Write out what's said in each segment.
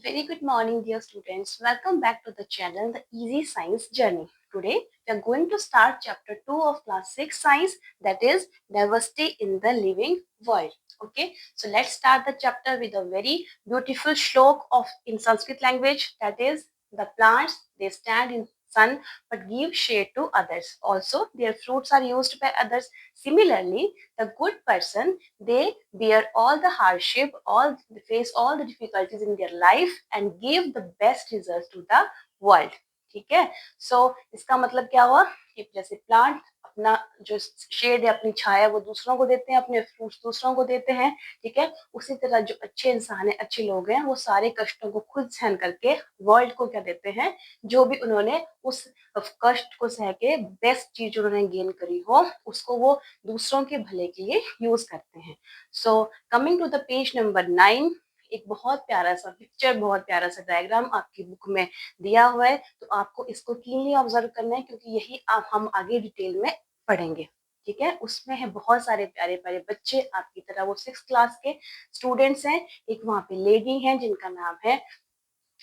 Very good morning, dear students. Welcome back to the channel, The Easy Science Journey. Today, we are going to start chapter 2 of class 6 science, that is diversity in the living world. Okay, so let's start the chapter with a very beautiful shlok of in Sanskrit language, that is the plants they stand in sun but give shade to others. Also, their fruits are used by others. Similarly, the good person they bear all the hardship, all face all the difficulties in their life and give the best results to the world. ठीक है सो इसका मतलब क्या हुआ कि जैसे plant अपना जो शेड है अपनी छाया वो दूसरों को देते हैं, अपने फ्रूट्स दूसरों को देते हैं, ठीक है। उसी तरह जो अच्छे इंसान है, अच्छे लोग हैं, वो सारे कष्टों को खुद सहन करके वर्ल्ड को क्या देते हैं, जो भी उन्होंने उस कष्ट को सह के बेस्ट चीज उन्होंने गेन करी हो उसको वो दूसरों के भले के लिए यूज करते हैं। So coming to the page number 9, एक बहुत प्यारा सा पिक्चर, बहुत प्यारा सा डायग्राम आपकी बुक में दिया हुआ है, तो आपको इसको कीनली ऑब्जर्व करना है क्योंकि यही हम आगे डिटेल में पढ़ेंगे। ठीक है, उसमें है बहुत सारे प्यारे प्यारे बच्चे आपकी तरह, वो 6 क्लास के स्टूडेंट्स हैं। एक वहां पे लेडी है जिनका नाम है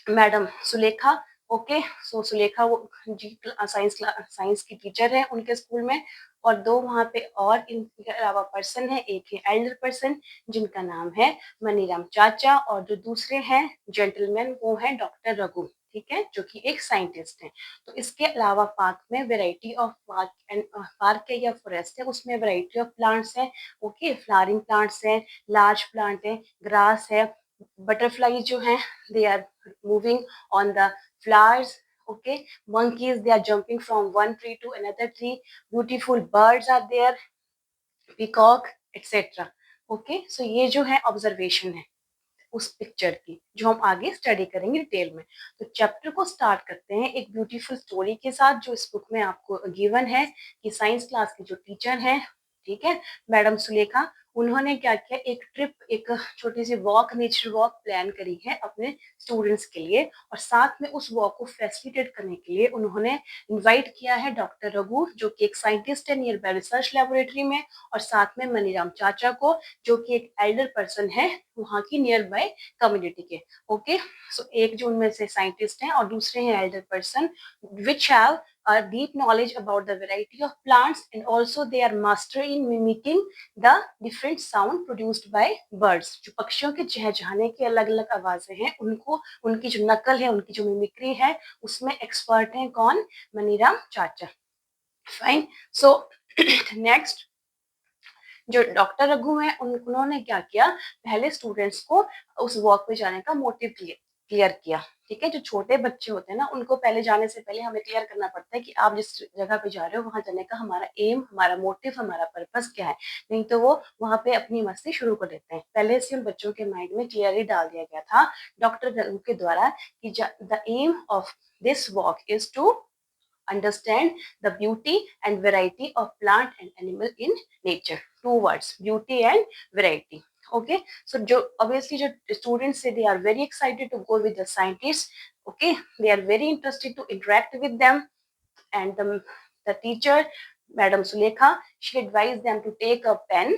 मैडम सुलेखा। ओके, सो सुलेखा वो जी साइंस की टीचर है उनके स्कूल में। और दो वहां पे और इनके अलावा पर्सन है, एक है एल्डर पर्सन जिनका नाम है मनीराम चाचा, और जो दूसरे हैं जेंटलमैन वो है डॉक्टर रघु, ठीक है, जो कि एक साइंटिस्ट है। तो इसके अलावा पार्क में वेराइटी ऑफ पार्क है या फॉरेस्ट है, उसमें वेराइटी ऑफ प्लांट्स है। ओके, फ्लावरिंग प्लांट्स है, लार्ज प्लांट है, ग्रास है, बटरफ्लाई जो है they are moving on the flowers. Okay, monkeys they are jumping from one tree to another tree, beautiful birds are there, peacock etc. Okay, so ये जो है observation है उस पिक्चर की जो हम आगे स्टडी करेंगे डिटेल में। तो चैप्टर को स्टार्ट करते हैं एक ब्यूटीफुल स्टोरी के साथ जो इस बुक में आपको गिवन है कि साइंस क्लास की जो टीचर है, ठीक है, मैडम सुलेखा, उन्होंने क्या किया, एक ट्रिप, एक छोटी सी वॉक, नेचर वॉक प्लान करी है अपने स्टूडेंट्स के लिए। और साथ में उस वॉक को फैसिलिटेट करने के लिए उन्होंने इनवाइट किया है डॉक्टर रघु जो कि एक साइंटिस्ट है नियर बाय रिसर्च लेबोरेटरी में, और साथ में मनीराम चाचा को जो कि एक एल्डर पर्सन है वहाँ की नियर बाय कम्युनिटी के। ओके, सो एक जो उनमें से साइंटिस्ट हैं और दूसरे हैं Elder person which have a deep knowledge about the variety of plants and also they are master in mimicking the different sound produced by birds। जो पक्षियों के चहचहाने की अलग अलग आवाजें हैं उनको, उनकी जो नकल है, उनकी जो मिमिक्री है उसमें एक्सपर्ट हैं कौन, मनीराम चाचा। फाइन, सो नेक्स्ट जो डॉक्टर रघु हैं उन्होंने क्या किया, पहले स्टूडेंट्स को उस वॉक पे जाने का मोटिव क्लियर किया। ठीक है, जो छोटे बच्चे होते हैं ना उनको पहले जाने से पहले हमें क्लियर करना पड़ता है कि आप जिस जगह पे जा रहे हो वहां जाने का हमारा एम, हमारा मोटिव, हमारा पर्पस क्या है। नहीं तो वो वहां पे अपनी मस्ती शुरू कर देते हैं। पहले से उन बच्चों के माइंड में क्लियरली डाल दिया गया था डॉक्टर रघु के द्वारा कि the aim of this walk is to understand the beauty and variety of plant and animal in nature. Two words, beauty and variety. Okay, so obviously the students say they are very excited to go with the scientists. Okay, they are very interested to interact with them, and the teacher Madam Sulekha, she advised them to take a pen,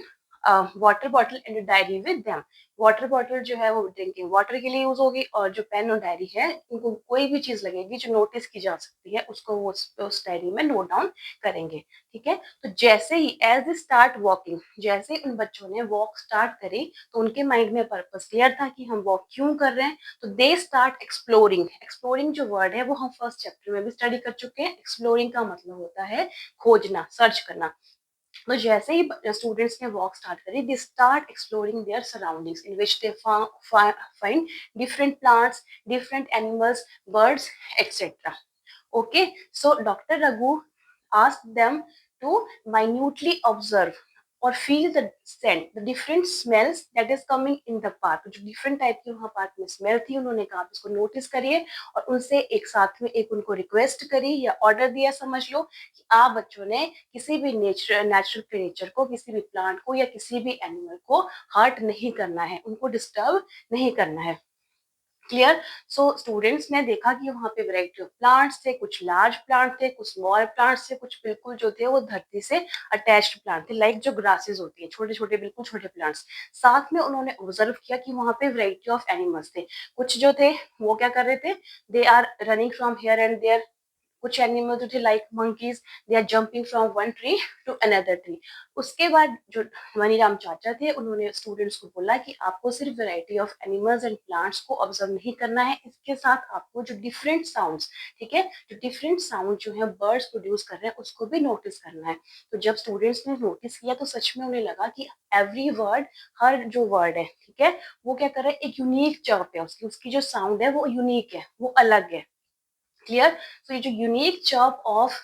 water bottle and diary with them. Water bottle जो है वो drinking water के लिए use होगी, और जो pen और diary है उनको कोई भी चीज लगेगी जो नोटिस की जा सकती है उसको वो उस डायरी में नोट डाउन करेंगे। ठीक है, तो जैसे ही एज दे स्टार्ट वॉकिंग, जैसे ही उन बच्चों ने वॉक स्टार्ट करी तो उनके माइंड में पर्पस क्लियर था कि हम वॉक क्यों कर रहे हैं। तो दे स्टार्ट एक्सप्लोरिंग। एक्सप्लोरिंग जो वर्ड है वो हम फर्स्ट चैप्टर में भी स्टडी कर चुके हैं। एक्सप्लोरिंग का मतलब होता है खोजना, सर्च करना। तो जैसे ही स्टूडेंट्स ने वॉक स्टार्ट करी, they start exploring there surroundings in which they find different plants, different animals, birds etcetera. Okay, so Dr. Raghu asked them to minutely observe or feel the scent, the different smells that is coming in the park। जो different type की वहाँ park में smell थी, उन्होंने कहा आप इसको notice करिए, और उनसे एक साथ में एक उनको रिक्वेस्ट करी या ऑर्डर दिया समझ लो कि आप बच्चों ने किसी भी नेचुरल क्रिएचर को, किसी भी प्लांट को या किसी भी एनिमल को हर्ट नहीं करना है, उनको डिस्टर्ब नहीं करना है। क्लियर। सो स्टूडेंट्स ने देखा कि वहाँ पे वैरायटी ऑफ प्लांट्स थे, कुछ लार्ज प्लांट थे, कुछ स्मॉल प्लांट्स थे, कुछ बिल्कुल जो थे वो धरती से अटैच्ड प्लांट थे, लाइक जो ग्रासेस होती है, छोटे छोटे बिल्कुल छोटे प्लांट्स। साथ में उन्होंने ऑब्जर्व किया कि वहाँ पे वैरायटी ऑफ एनिमल्स थे। कुछ जो थे वो क्या कर रहे थे, they are running from here and there. कुछ एनिमल जो थे like monkeys, they are jumping from one tree to another tree. उसके बाद जो मनीराम चाचा थे उन्होंने स्टूडेंट्स को बोला कि आपको सिर्फ variety of animals and plants को ऑब्जर्व नहीं करना है, इसके साथ आपको जो डिफरेंट साउंड्स, ठीक है, जो डिफरेंट साउंड जो है बर्ड्स प्रोड्यूस कर रहे हैं उसको भी नोटिस करना है। तो जब स्टूडेंट्स ने नोटिस किया तो सच में उन्हें लगा कि एवरी वर्ड, हर जो वर्ड है, ठीक है, वो क्या कर रहा है, एक यूनिक चर्प है, उसकी उसकी जो साउंड है वो यूनिक है, वो अलग है। क्लियर। सो ये जो unique chirp of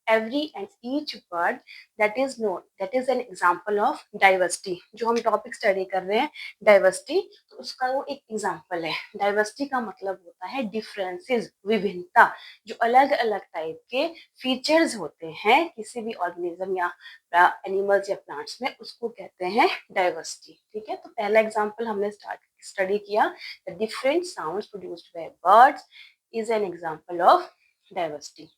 every and each word, that is known, that is an example of diversity। जो हम टॉपिक स्टडी कर रहे हैं डाइवर्सिटी, तो उसका वो एक एग्जाम्पल है। डाइवर्सिटी का मतलब होता है डिफरेंसेस, विभिन्नता। जो अलग अलग टाइप के फीचर्स होते हैं किसी भी ऑर्गेनिज्म या एनिमल्स या प्लांट्स में, उसको कहते हैं डाइवर्सिटी। ठीक है, तो पहला एग्जाम्पल हमने स्टडी किया, the different sounds produced by birds is an example of diversity।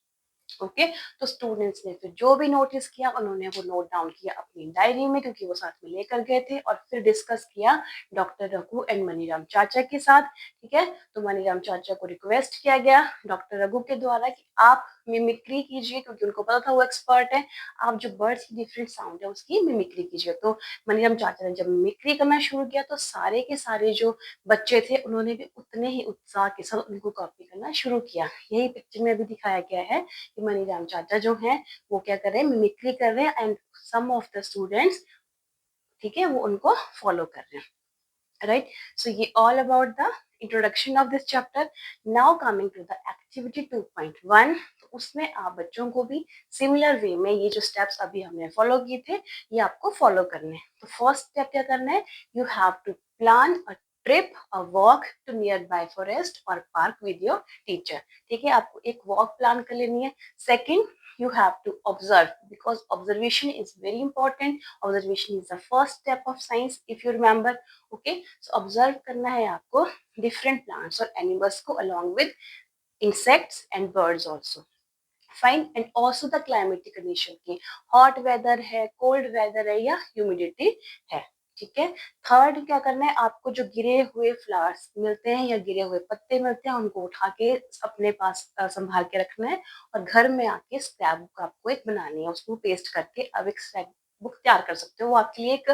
Okay, तो स्टूडेंट्स ने फिर जो भी नोटिस किया उन्होंने वो नोट डाउन किया अपनी डायरी में, क्योंकि वो साथ में लेकर गए थे, और फिर डिस्कस किया डॉक्टर रघु एंड मनीराम चाचा के साथ। ठीक है, तो मनीराम चाचा को रिक्वेस्ट किया गया डॉक्टर रघु के द्वारा कि आप मिमिक्री कीजिए, क्योंकि उनको पता था वो एक्सपर्ट है, आप जो बर्ड्स की डिफरेंट साउंड है उसकी मिमिक्री कीजिए। तो मनीराम चाचा ने जब मिमिक्री करना शुरू किया तो सारे के सारे जो बच्चे थे उन्होंने भी उतने ही उत्साह के साथ उनको कॉपी करना शुरू किया। यही पिक्चर में भी दिखाया गया है कि मनीराम चाचा जो हैं वो क्या कर रहे हैं, मिमिक्री कर रहे हैं, and some of the students, ठीक है, वो उनको फॉलो कर रहे हैं। राइट, सो ये all about the introduction of this chapter. Now coming to the activity 2.1, तो उसमें आप बच्चों को भी सिमिलर वे में ये जो स्टेप्स अभी हमने फॉलो किए थे ये आपको फॉलो करने हैं। तो फर्स्ट स्टेप क्या करना है, you have to plan a trip, a walk to nearby forest और पार्क विद योर टीचर। ठीक है, आपको एक वॉक प्लान कर लेनी है। Second, you have to observe, because observation is very important। observation is the first step of science, if you remember। Okay, so observe करना है आपको डिफरेंट प्लांट्स और एनिमल्स को along with insects and birds also. Fine, and also the climatic condition की, hot weather है, cold weather है, या humidity है। ठीक है, थर्ड क्या करना है, आपको जो गिरे हुए फ्लावर्स मिलते हैं या गिरे हुए पत्ते मिलते हैं उनको उठा के अपने पास संभाल के रखना है, और घर में आके स्क्रैप बुक आपको एक बनानी है, उसको पेस्ट करके अब एक स्क्रैप बुक तैयार कर सकते हो। वो आपके लिए एक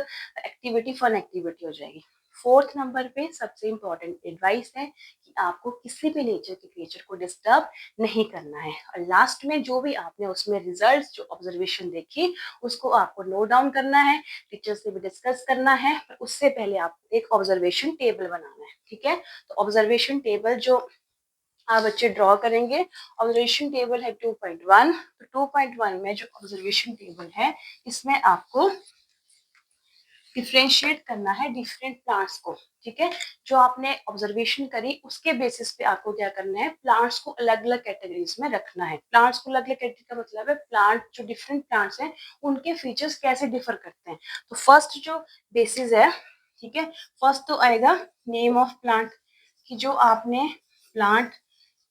एक्टिविटी, फन एक्टिविटी हो जाएगी। फोर्थ नंबर पे सबसे इंपॉर्टेंट एडवाइस है कि आपको किसी भी नेचर के क्रिएचर को डिस्टर्ब नहीं करना है। और लास्ट में जो भी आपने उसमें रिजल्ट्स, जो ऑब्जर्वेशन देखी, उसको आपको नोट डाउन करना है, टीचर से भी डिस्कस करना है, पर उससे पहले आपको एक ऑब्जर्वेशन टेबल बनाना है। ठीक है, तो ऑब्जर्वेशन टेबल जो आप बच्चे ड्रॉ करेंगे, ऑब्जर्वेशन टेबल है 2.1। तो 2.1 में जो ऑब्जर्वेशन टेबल है इसमें आपको डिफ्रेंशिएट करना है डिफरेंट प्लांट्स को। ठीक है, जो आपने ऑब्जर्वेशन करी उसके बेसिस पे आपको क्या करना है, प्लांट्स को अलग अलग कैटेगरीज में रखना है। प्लांट्स को अलग अलग कैटेगरी का मतलब है प्लांट, जो डिफरेंट प्लांट्स हैं उनके फीचर्स कैसे डिफर करते हैं। तो फर्स्ट जो बेसिस है, ठीक है, फर्स्ट तो आएगा नेम ऑफ प्लांट, कि जो आपने प्लांट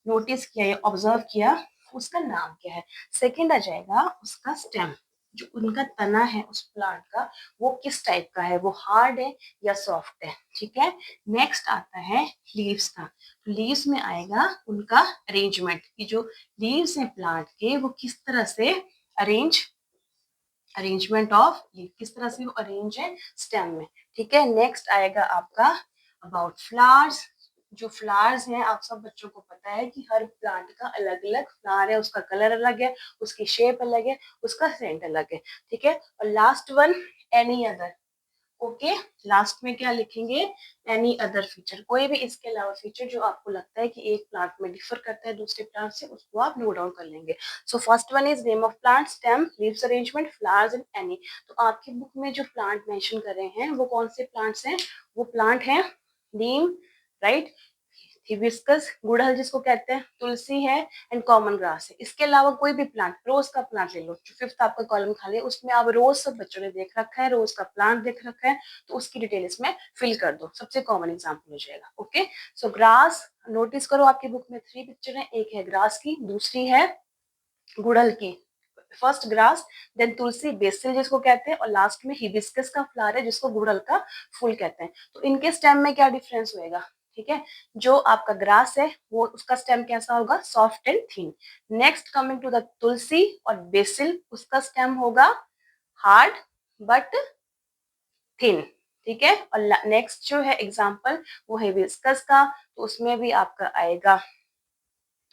नोटिस किया या ऑब्जर्व किया उसका नाम क्या है। सेकंड आ जाएगा उसका स्टेम, जो उनका तना है उस प्लांट का वो किस टाइप का है, वो हार्ड है या सॉफ्ट है। ठीक है, नेक्स्ट आता है लीव्स का। लीव्स में आएगा उनका अरेंजमेंट, कि जो लीव्स हैं प्लांट के वो किस तरह से अरेंजमेंट ऑफ लीव, किस तरह से वो अरेंज है स्टेम में। ठीक है, नेक्स्ट आएगा आपका अबाउट फ्लावर्स। जो फ्लावर्स हैं आप सब बच्चों को पता है कि हर प्लांट का अलग अलग फ्लावर है, उसका कलर अलग है, उसकी शेप अलग है, उसका सेंट अलग है। ठीक है, और last one any other. Okay, last में क्या लिखेंगे, एनी अदर फीचर, कोई भी इसके अलावा फीचर जो आपको लगता है कि एक प्लांट में डिफर करता है दूसरे प्लांट से, उसको आप नोट डाउन कर लेंगे। So first one is name of plant, stem, leaves arrangement, flowers and any. तो आपकी बुक में जो प्लांट मेंशन कर रहे हैं वो कौन से प्लांट्स हैं, वो प्लांट हैं नीम, राइट, हिबिस्कस, गुड़हल जिसको कहते हैं, तुलसी है, एंड कॉमन ग्रास है। इसके अलावा कोई भी प्लांट, रोज का प्लांट ले लो, जो फिफ्थ आपका कॉलम खाली है उसमें आप रोज, सब बच्चों ने देख रखा है, रोज का प्लांट देख रखा है, तो उसकी डिटेल इसमें फिल कर दो, सबसे कॉमन एग्जाम्पल हो जाएगा। ओके, सो ग्रास, नोटिस करो आपकी बुक में 3 पिक्चर है, एक है ग्रास की, दूसरी है गुड़हल की। फर्स्ट ग्रास, देन तुलसी, बेसिल जिसको कहते हैं, और लास्ट में हिबिस्कस का फ्लावर है जिसको गुड़हल का फूल कहते हैं। तो इनके स्टेम में क्या डिफरेंस होएगा? ठीक है, जो आपका ग्रास है वो उसका स्टेम कैसा होगा? Soft and thin. Next coming to the tulsi और बेसिल, उसका स्टेम होगा हार्ड बट थिन। ठीक है, और नेक्स्ट जो है एग्जाम्पल वो है हिबिस्कस का, तो उसमें भी आपका आएगा,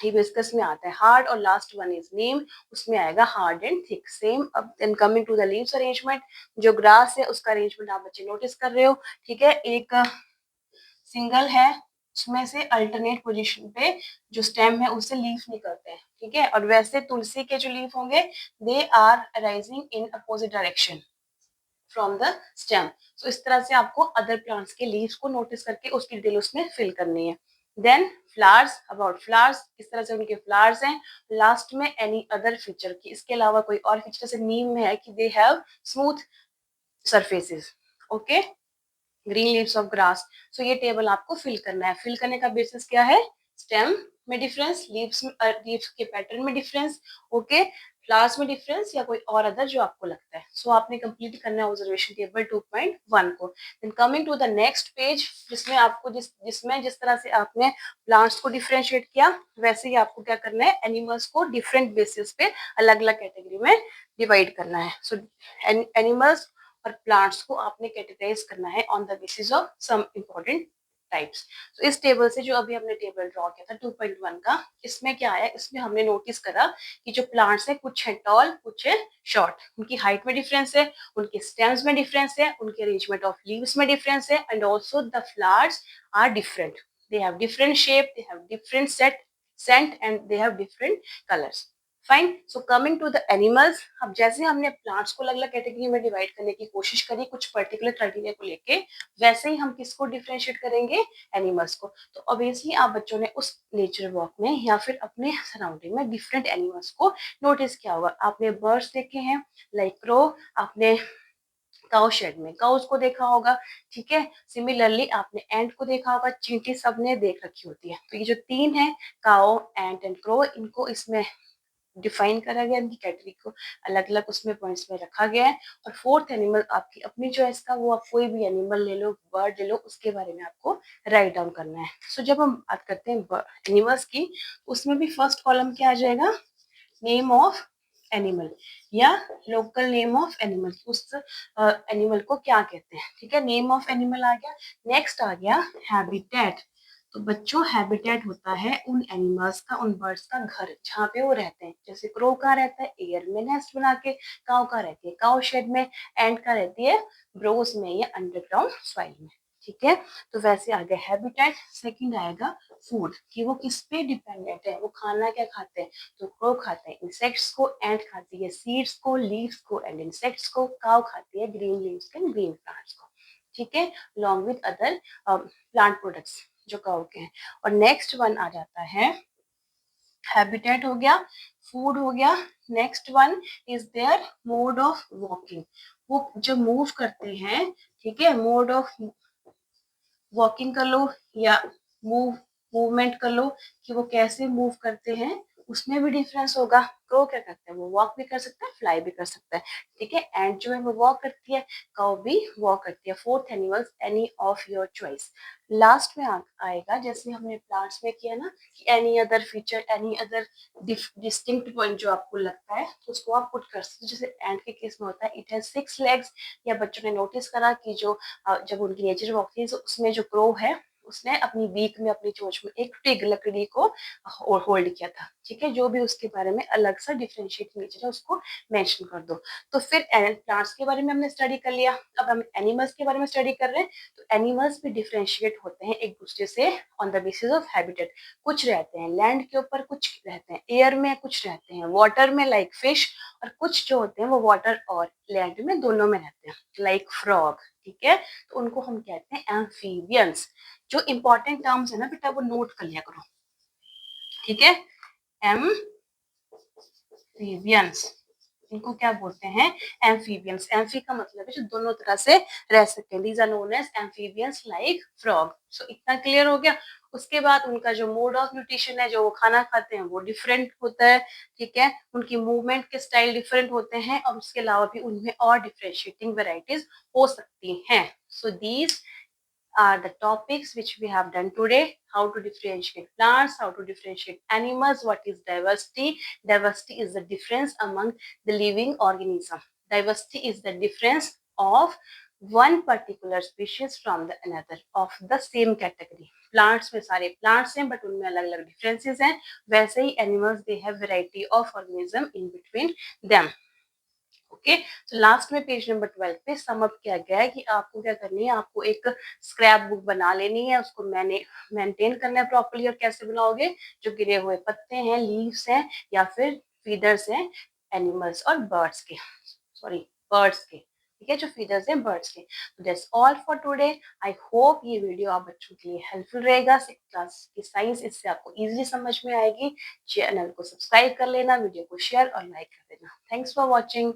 हिबिस्कस में आता है हार्ड, और लास्ट वन इज नीम, उसमें आएगा हार्ड एंड थिक। सेम अब then coming to the leaves arrangement, जो ग्रास है उसका अरेंजमेंट आप बच्चे नोटिस कर रहे हो। ठीक है, एक सिंगल है, उसमें से अल्टरनेट पोजीशन पे जो स्टेम है उससे लीफ निकलते हैं। ठीक है, और वैसे तुलसी के जो लीफ होंगे they are rising in opposite direction from the stem. So इस तरह से आपको अदर प्लांट्स के लीव्स को नोटिस करके उसकी डिटेल उसमें फिल करनी है। देन फ्लावर्स, अबाउट फ्लावर्स, किस तरह से उनके फ्लावर्स हैं। लास्ट में एनी अदर फीचर की, इसके अलावा कोई और फीचर, जैसे नीम में है कि they have smooth surfaces. Okay, green leaves of grass. So ये टेबल आपको फिल करना है। फिल करने का बेसिस क्या है? स्टेम में डिफरेंस, लीव्स लीव्स के पैटर्न में डिफरेंस, ओके, फ्लावर्स में डिफरेंस, या कोई और अदर जो आपको लगता है। सो आपने कंप्लीट करना है ऑब्जर्वेशन टेबल 2.1 को। Then coming to the next page, जिसमें आपको जिसमें जिस तरह से आपने प्लांट्स को डिफरेंशिएट किया, वैसे ही आपको क्या करना है, एनिमल्स को डिफरेंट बेसिस पे अलग अलग कैटेगरी में डिवाइड करना है। सो एनिमल्स और प्लांट्स को आपने कैटेगराइज करना है on the basis of some important types. तो इस टेबल से जो अभी हमने टेबल ड्रॉ किया था 2.1 का, इसमें क्या आया, इसमें हमने नोटिस करा कि जो प्लांट्स है कुछ है टॉल कुछ है शॉर्ट, उनकी हाइट में डिफरेंस है, उनके स्टेम्स में डिफरेंस है, उनके अरेंजमेंट ऑफ लीव्स में डिफरेंस है, and also the flowers are different, they have different shape, they have different scent and they have different colours. Fine. So coming to the animals, अब जैसे हमने plants को अलग अलग कैटेगरी में divide करने की कोशिश करी कुछ पर्टिकुलर क्राइटेरिया को लेके, वैसे ही हम किसको डिफरेंशिएट करेंगे? एनिमल्स को। तो ऑब्वियसली आप बच्चों ने उस नेचर वॉक में या फिर अपने सराउंडिंग में डिफरेंट एनिमल्स को नोटिस किया होगा। आपने बर्ड्स देखे हैं लाइक क्रो, आपने काउ शेड में काउस को देखा होगा। ठीक है, सिमिलरली आपने एंट को देखा होगा, चींटी सबने देख रखी होती है। तो ये जो तीन है, काओ, एंट एंड क्रो, इनको इसमें डिफाइन करा गया, इनकी कैटेगरी को अलग अलग उसमें पॉइंट्स में रखा गया है। और फोर्थ एनिमल आपकी अपनी चॉइस का, वो आप कोई भी एनिमल ले लो, बर्ड ले लो, उसके बारे में आपको राइट डाउन करना है। सो जब हम बात करते हैं एनिमल्स की, उसमें भी फर्स्ट कॉलम क्या आ जाएगा? नेम ऑफ एनिमल या लोकल नेम ऑफ एनिमल, उस एनिमल को क्या कहते हैं। ठीक है, नेम ऑफ एनिमल आ गया। नेक्स्ट आ गया हैबिटेट। तो बच्चों हैबिटेट होता है उन एनिमल्स का, उन बर्ड्स का घर जहाँ पे वो रहते हैं। जैसे क्रो का रहता है एयर में नेस्ट बना के, काउ का रहती है काउ शेड में, एंड का रहती है ब्रोज में या अंडरग्राउंड सॉइल में। ठीक है, तो वैसे आ गया हैबिटेट। सेकंड आएगा फूड, कि वो किस पे डिपेंडेंट है, वो खाना क्या खाते हैं। तो क्रो खाते हैं इंसेक्ट्स को, एंट खाती है सीड्स को, लीव्स को एंड इंसेक्ट्स को, काउ खाती है green leaves and green plants को। ठीक है, along with other plant products जो काउ के हैं। और नेक्स्ट वन आ जाता है, हैबिटेट हो गया, फूड हो गया। Next one is their mode of walking, वो जो मूव करते हैं। ठीक है, मोड ऑफ वॉकिंग कर लो या मूवमेंट कर लो, कि वो कैसे मूव करते हैं, उसमें भी डिफरेंस होगा। क्रो क्या करते हैं, वो वॉक भी कर सकता है, फ्लाई भी कर सकता है। ठीक है, एंड जो है वो वॉक करती है, काउ भी वॉक करती है। Fourth animals any of your choice. Last में आएगा, जैसे हमने प्लांट्स में किया ना, कि any other feature, any other distinct point जो आपको लगता है, तो उसको आप पुट कर सकते हो। जैसे एंड के केस में होता है इट हैज 6 लेग्स, या बच्चों ने नोटिस करा कि जो जब उनकी नेचर वॉक थी, तो उसमें जो क्रो है उसने अपनी बीक में, अपनी चोंच में एक टिग लकड़ी को होल्ड किया था। ठीक है, जो भी उसके बारे में अलग सा डिफरेंशिएट नेचर है उसको मेंशन कर दो। तो फिर प्लांट्स के बारे में हमने स्टडी कर लिया, अब हम एनिमल्स के बारे में स्टडी कर रहे हैं। तो एनिमल्स भी डिफरेंशिएट होते हैं एक दूसरे से on the basis of habitat. कुछ रहते हैं लैंड के ऊपर, कुछ रहते हैं एयर में, कुछ रहते हैं वाटर में लाइक फिश, और कुछ जो होते हैं वो वाटर और लैंड में दोनों में रहते हैं लाइक फ्रॉग। ठीक है, तो उनको हम कहते हैं एम्फीबियंस। जो इंपॉर्टेंट टर्म्स है ना बेटा, वो नोट कर लिया करो। ठीक है, एम्फीबियंस इनको क्या बोलते हैं? एम्फीबियंस। एम्फी का मतलब है जो दोनों तरह से रह सकते हैं। These are known as amphibians like frog. So इतना क्लियर हो गया। उसके बाद उनका जो मोड ऑफ न्यूट्रिशन है, जो वो खाना खाते हैं वो डिफरेंट होता है, ठीक है। उनकी मूवमेंट के स्टाइल डिफरेंट होते हैं और उसके अलावा भी उनमें और डिफरेंशिएटिंग वेराइटीज हो सकती हैं। So these are the topics which we have done today. How to differentiate plants, how to differentiate animals, what is diversity. Diversity is the difference among the living organism. Diversity is the difference of one particular species from the another of the same category. Plants में सारे plants हैं but उनमें अलग अलग differences हैं. वैसे ही animals they have variety of organism in between them. Okay, तो last में पेज नंबर 12 पे सम अप किया गया है कि आपको क्या करनी है, आपको एक स्क्रैप बुक बना लेनी है, उसको मैंने मेंटेन करना है प्रॉपर्ली। और कैसे बनाओगे? जो गिरे हुए पत्ते हैं, लीव्स हैं या फिर फीडर्स हैं एनिमल्स और बर्ड्स के, सॉरी बर्ड्स के, ठीक है, जो फीडर्स हैं बर्ड्स के। तो that's all for today. I hope ये वीडियो आप बच्चों के लिए हेल्पफुल रहेगा। सिक्स क्लास की साइंस इससे आपको इजीली समझ में आएगी। चैनल को सब्सक्राइब कर लेना, वीडियो को शेयर और लाइक कर देना। Thanks for watching.